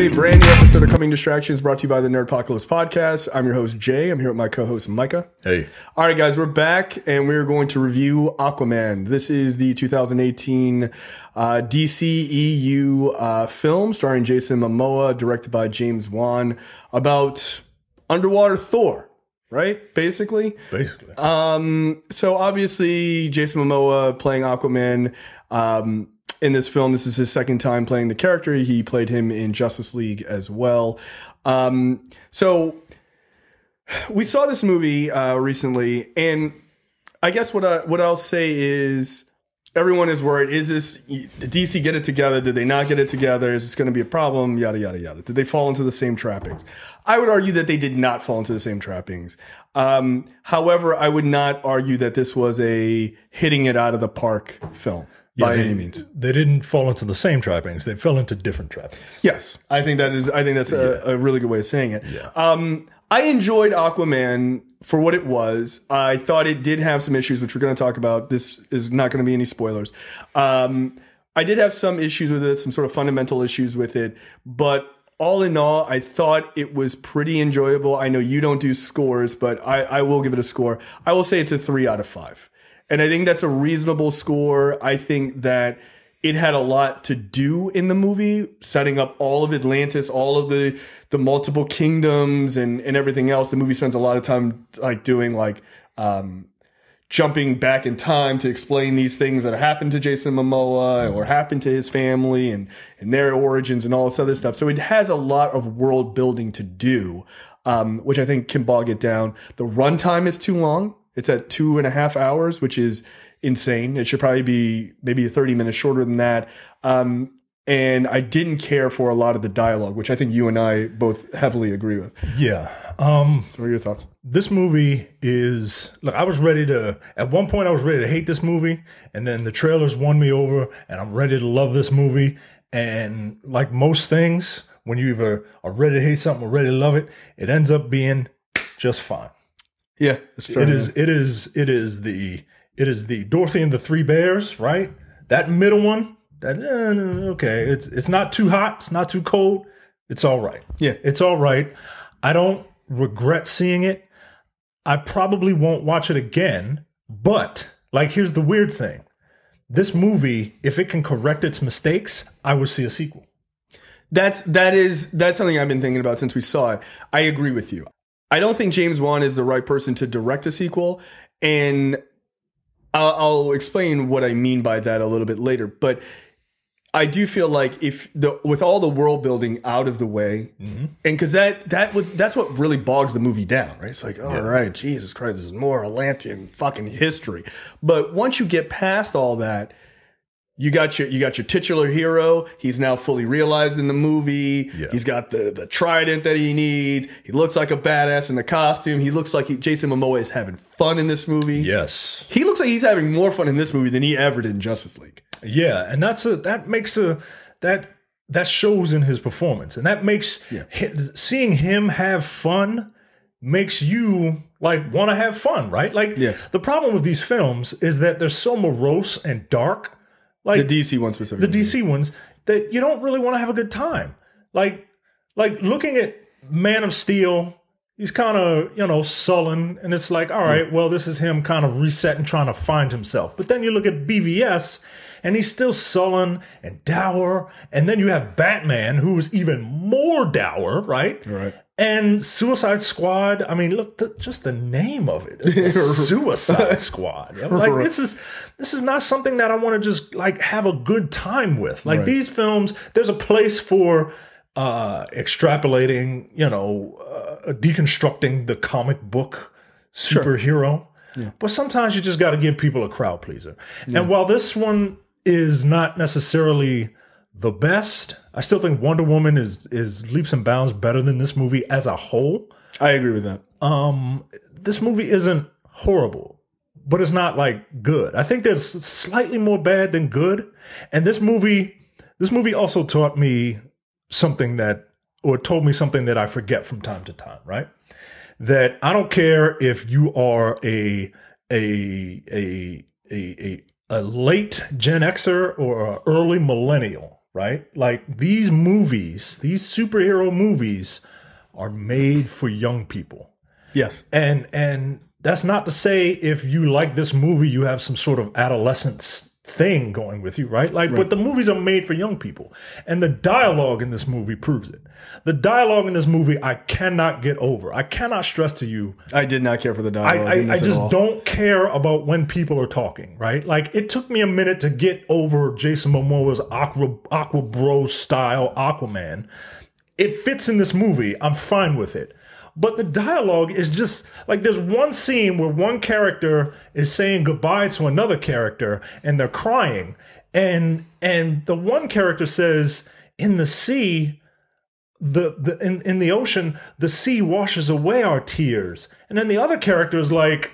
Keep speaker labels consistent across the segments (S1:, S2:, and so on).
S1: a brand new episode of Coming Distractions brought to you by the Nerdpocalypse podcast. I'm your host, Jay. I'm here with my co-host, Micah.
S2: Hey.
S1: All right, guys, we're back, and we're going to review Aquaman. This is the 2018 DCEU film starring Jason Momoa, directed by James Wan, about underwater Thor, right? Basically. So obviously, Jason Momoa playing Aquaman. In this film, this is his second time playing the character. He played him in Justice League as well. So we saw this movie recently, and I guess what I'll say is everyone is worried. Is this, did DC get it together? Did they not get it together? Is this going to be a problem? Yada, yada, yada. Did they fall into the same trappings? I would argue that they did not fall into the same trappings. However, I would not argue that this was a hitting it out of the park film. By any means,
S2: they didn't fall into the same trappings. They fell into different trappings.
S1: Yes, I think that's a really good way of saying it. Yeah. I enjoyed Aquaman for what it was. I thought it did have some issues, which we're going to talk about. This is not going to be any spoilers. I did have some issues with it, some sort of fundamental issues with it, but all in all, I thought it was pretty enjoyable. I know you don't do scores, but I will give it a score. I will say it's a 3 out of 5. And I think that's a reasonable score. I think that it had a lot to do in the movie, setting up all of Atlantis, all of the multiple kingdoms and everything else. The movie spends a lot of time doing jumping back in time to explain these things that happened to Jason Momoa or happened to his family and their origins and all this other stuff. So it has a lot of world building to do, which I think can bog it down. The runtime is too long. It's at 2.5 hours, which is insane. It should probably be maybe 30 minutes shorter than that. And I didn't care for a lot of the dialogue, which I think you and I both heavily agree with.
S2: Yeah.
S1: So what are your thoughts?
S2: This movie is, look, at one point I was ready to hate this movie, and then the trailers won me over, and I'm ready to love this movie. And like most things, when you either are ready to hate something or ready to love it, it ends up being just fine.
S1: Yeah, it's fair.
S2: It is the Dorothy and the Three Bears, right? That middle one, okay, it's not too hot, it's not too cold, it's all right.
S1: Yeah,
S2: it's all right. I don't regret seeing it. I probably won't watch it again. But here's the weird thing: this movie, if it can correct its mistakes, I would see a sequel.
S1: That's something I've been thinking about since we saw it. I agree with you. I don't think James Wan is the right person to direct a sequel, and I'll explain what I mean by that a little bit later. But I do feel like with all the world building out of the way, and because that's what really bogs the movie down, right? It's like, all right, Jesus Christ, this is more Atlantean fucking history. But once you get past all that, you got your titular hero. He's now fully realized in the movie. Yeah. He's got the trident that he needs. He looks like a badass in the costume. He looks like Jason Momoa is having fun in this movie.
S2: Yes.
S1: He looks like he's having more fun in this movie than he ever did in Justice League.
S2: Yeah, and that shows in his performance. And that makes seeing him have fun makes you want to have fun, right? The problem with these films is that they're so morose and dark.
S1: The DC ones specifically.
S2: The DC ones, that you don't really want to have a good time. Like looking at Man of Steel, he's kind of, sullen. And it's like, all right, well, this is him kind of resetting, trying to find himself. But then you look at BVS, and he's still sullen and dour. And then you have Batman, who's even more dour, right?
S1: Right.
S2: And Suicide Squad, I mean, look, just the name of it. Suicide Squad.
S1: Right.
S2: This is not something that I want to just have a good time with. These films, there's a place for extrapolating, deconstructing the comic book superhero. Sure. Yeah. But sometimes you just got to give people a crowd pleaser. Yeah. And while this one is not necessarily the best, I still think Wonder Woman is leaps and bounds better than this movie as a whole.
S1: I agree with that.
S2: This movie isn't horrible, but it's not good. I think there's slightly more bad than good. And this movie also taught me something told me something that I forget from time to time, right? That I don't care if you are a late Gen Xer or an early millennial. right? Like these movies, these superhero movies are made for young people.
S1: Yes.
S2: And that's not to say if you like this movie, you have some sort of adolescence thing going with you, right? Like, but the movies are made for young people. And the dialogue in this movie proves it. The dialogue in this movie, I cannot get over. I cannot stress to you.
S1: I did not care for the dialogue.
S2: I just don't care about when people are talking, right? Like, it took me a minute to get over Jason Momoa's Aqua Bro style Aquaman. It fits in this movie. I'm fine with it. But the dialogue is just like there's one scene where one character is saying goodbye to another character and they're crying. And the one character says, in the sea, in the ocean, the sea washes away our tears. And then the other character is like,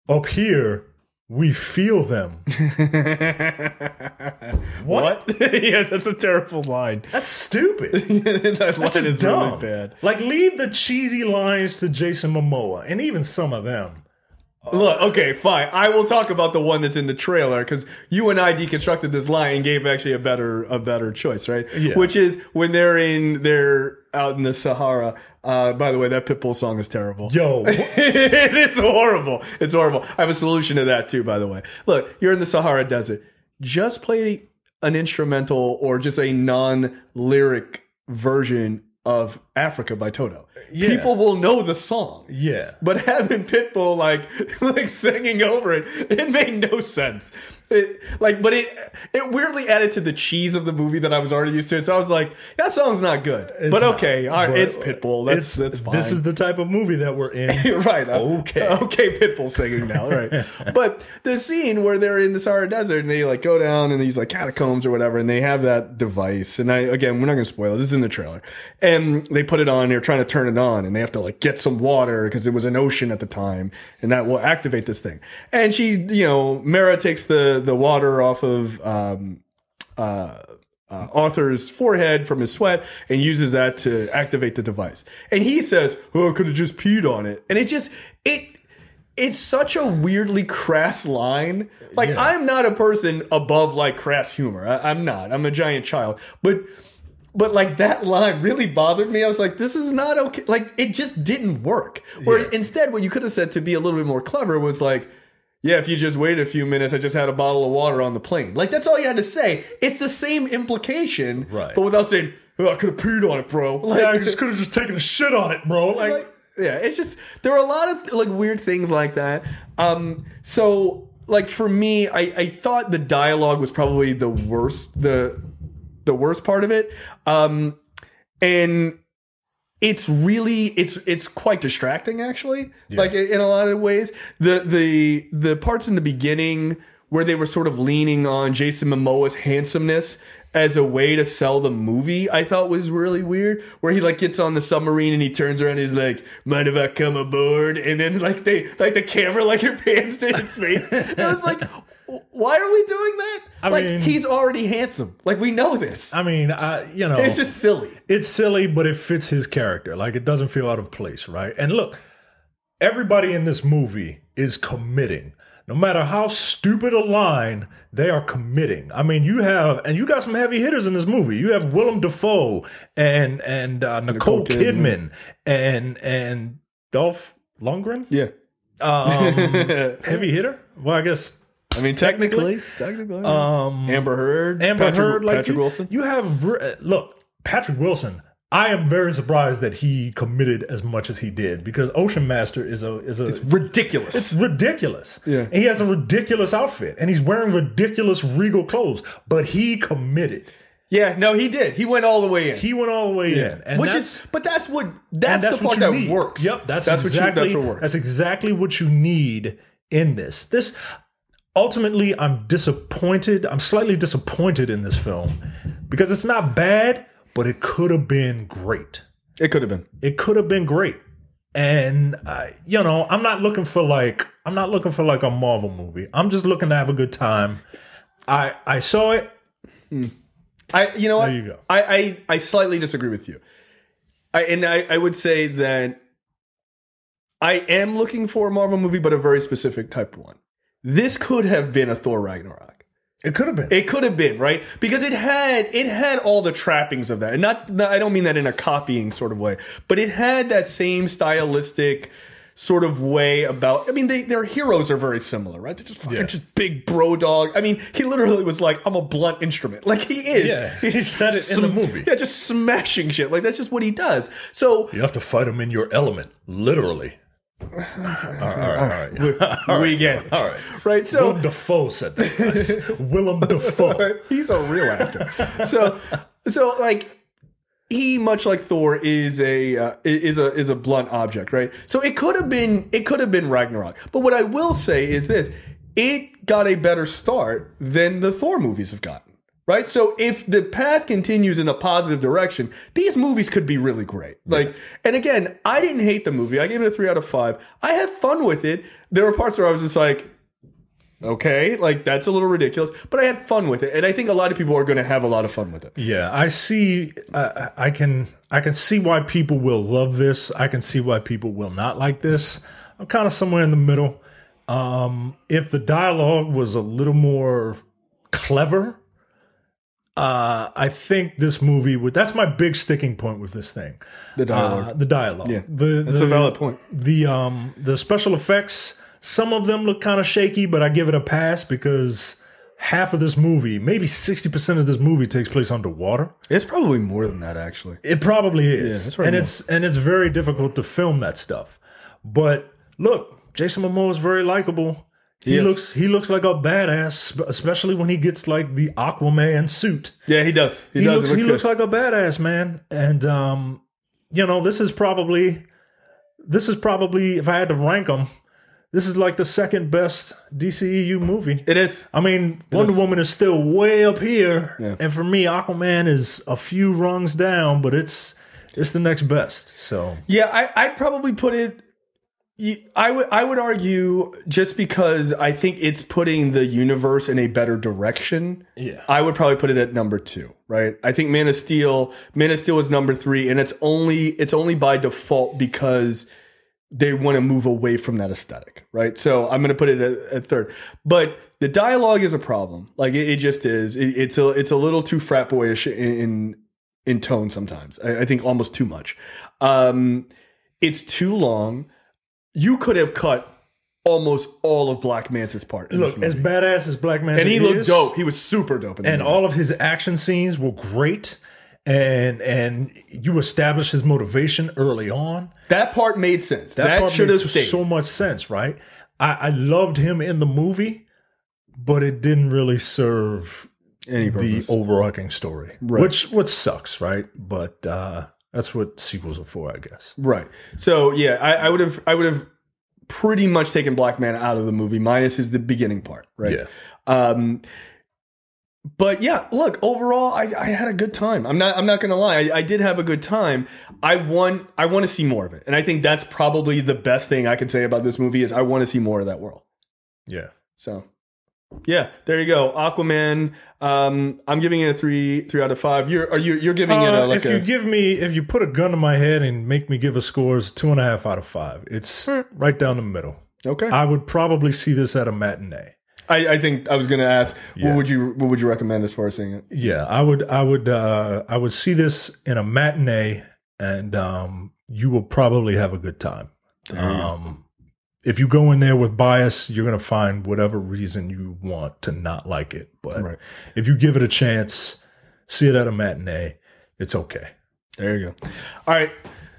S2: up here, we feel them.
S1: What? Yeah, that's a terrible line.
S2: That's stupid.
S1: That line is
S2: dumb.
S1: really bad.
S2: Like, leave the cheesy lines to Jason Momoa, and even some of them.
S1: Look, okay, fine. I will talk about the one that's in the trailer because you and I deconstructed this line and gave actually a better choice, right? Yeah. Which is when they're out in the Sahara. By the way, that Pitbull song is terrible.
S2: Yo,
S1: it's horrible. It's horrible. I have a solution to that too, by the way. Look, you're in the Sahara Desert. Just play an instrumental or just a non-lyric version of Africa by Toto. Yeah. People will know the song.
S2: Yeah.
S1: But having Pitbull like singing over it, it made no sense. It weirdly added to the cheese of the movie that I was already used to. So I was like, that song's not good. But okay, all right, it's Pitbull. That's fine.
S2: This is the type of movie that we're in.
S1: Right.
S2: Okay.
S1: Okay, Pitbull singing now. Right. But the scene where they're in the Sahara Desert and they like go down in these like catacombs or whatever, and they have that device. And we're not going to spoil it. This is in the trailer. And they put it on. They're trying to turn it on, and they have to like get some water because it was an ocean at the time, and that will activate this thing. And she, Mera takes the water off of Arthur's forehead from his sweat and uses that to activate the device. And he says, "Oh, I could have just peed on it." And it's such a weirdly crass line. Like, yeah. I'm not a person above like crass humor. I'm not. I'm a giant child. But like that line really bothered me. I was like, this is not okay. Like, it just didn't work. Where instead, what you could have said to be a little bit more clever was like, yeah, if you just wait a few minutes, I just had a bottle of water on the plane. Like, that's all you had to say. It's the same implication, right? But without saying, oh, I could have peed on it, bro. Like,
S2: yeah, I just could have just taken a shit on it, bro.
S1: Yeah, it's just, there are a lot of like weird things like that. So like for me, I thought the dialogue was probably the worst part of it. And it's really, it's quite distracting actually. Yeah. Like in a lot of ways, the parts in the beginning where they were sort of leaning on Jason Momoa's handsomeness as a way to sell the movie, I thought was really weird. Where he like gets on the submarine and he turns around and he's like, "Mind if I come aboard?" And then like the camera like pans to his face. And I was like, why are we doing that? I mean, he's already handsome. Like, we know this.
S2: I mean,
S1: it's just silly.
S2: It's silly, but it fits his character. Like, it doesn't feel out of place, right? And look, everybody in this movie is committing. No matter how stupid a line, they are committing. I mean, you got some heavy hitters in this movie. You have Willem Dafoe and Nicole Kidman and Dolph Lundgren.
S1: Yeah.
S2: Heavy hitter? Well, I guess.
S1: I mean, technically. Amber Heard. Patrick Wilson.
S2: You have, look, Patrick Wilson. I am very surprised that he committed as much as he did because Oceanmaster is
S1: it's ridiculous.
S2: It's ridiculous.
S1: Yeah.
S2: And he has a ridiculous outfit and he's wearing ridiculous regal clothes, but he committed.
S1: Yeah, no, he did. He went all the way in.
S2: And
S1: that's the part that works.
S2: Yep, that's what works. That's exactly what you need in this. Ultimately, I'm disappointed. I'm slightly disappointed in this film because it's not bad, but it could have been great.
S1: It could have been.
S2: It could have been great. And I'm not looking for like a Marvel movie. I'm just looking to have a good time. I saw it.
S1: You know what?
S2: There you go.
S1: I slightly disagree with you. I would say that I am looking for a Marvel movie, but a very specific type of one. This could have been a Thor Ragnarok.
S2: It could have been.
S1: It could have been, right? Because it had all the trappings of that. And I don't mean that in a copying sort of way, but it had that same stylistic sort of way about, I mean, their heroes are very similar, right? They're just fucking just big bro dog. I mean, he literally was like, I'm a blunt instrument. Like he is.
S2: Yeah, he said it in the movie.
S1: Yeah, just smashing shit. Like that's just what he does. So
S2: you have to fight him in your element, literally. All right.
S1: We get it.
S2: All right.
S1: Right. So
S2: Willem Dafoe said that. Willem Dafoe.
S1: He's a real actor. So like he, much like Thor, is a blunt object, right? So it could have been Ragnarok. But what I will say is this: it got a better start than the Thor movies have gotten. Right? So if the path continues in a positive direction, these movies could be really great. Like, and again, I didn't hate the movie. I gave it a 3 out of 5. I had fun with it. There were parts where I was just like, okay, like that's a little ridiculous, but I had fun with it. And I think a lot of people are going to have a lot of fun with it.
S2: Yeah, I see. I can see why people will love this. I can see why people will not like this. I'm kind of somewhere in the middle. If the dialogue was a little more clever, I think this movie would. That's my big sticking point with this thing.
S1: The dialogue.
S2: The dialogue.
S1: Yeah, that's a valid point.
S2: The special effects. Some of them look kind of shaky, but I give it a pass because half of this movie, maybe 60% of this movie, takes place underwater.
S1: It's probably more than that, actually.
S2: It probably is.
S1: Yeah, that's right.
S2: And it's very difficult to film that stuff. But look, Jason Momoa is very likable. He looks like a badass, especially when he gets like the Aquaman suit.
S1: Yeah, he does. He
S2: looks like a badass, man. And this is probably if I had to rank them, this is like the second best DCEU movie.
S1: It is.
S2: I mean, Wonder Woman is still way up here, and for me, Aquaman is a few rungs down, but it's the next best. So
S1: yeah, I'd probably put it. I would argue, just because I think it's putting the universe in a better direction.
S2: Yeah,
S1: I would probably put it at number 2. Right? I think Man of Steel is number 3, and it's only by default because they want to move away from that aesthetic, right? So I'm going to put it at 3rd. But the dialogue is a problem. Like it just is. It's a little too frat boyish in tone sometimes. I think almost too much. It's too long. You could have cut almost all of Black Manta's part in this movie.
S2: As badass as Black Manta is,
S1: and he looked dope. He was super dope in the movie.
S2: All of his action scenes were great. And you establish his motivation early on.
S1: That part made sense. That should have stayed.
S2: So much sense, right? I loved him in the movie, but it didn't really serve the overarching story, right. which sucks, right? But that's what sequels are for, I guess.
S1: Right. So yeah, I would have pretty much taken Black Manta out of the movie, minus the beginning part, right?
S2: Yeah.
S1: But yeah, look, overall, I had a good time. I'm not gonna lie, I did have a good time. I want to see more of it, and I think that's probably the best thing I can say about this movie is I want to see more of that world.
S2: Yeah.
S1: So, yeah, there you go, Aquaman. I'm giving it a 3 out of 5. You're giving it a like
S2: if you put a gun to my head and make me give a score, it's 2.5 out of 5. It's right down the middle.
S1: Okay.
S2: I would probably see this at a matinee.
S1: I think I was going to ask, what would you recommend as far as seeing it?
S2: Yeah, I would see this in a matinee, and you will probably have a good time. If you go in there with bias, you're going to find whatever reason you want to not like it. But if you give it a chance, see it at a matinee, it's okay.
S1: There you go. All right,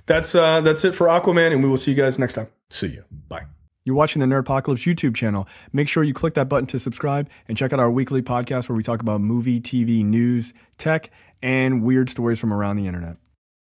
S1: that's it for Aquaman, and we will see you guys next time.
S2: See you. Bye.
S3: You're watching the Nerdpocalypse YouTube channel. Make sure you click that button to subscribe and check out our weekly podcast where we talk about movie, TV, news, tech, and weird stories from around the internet.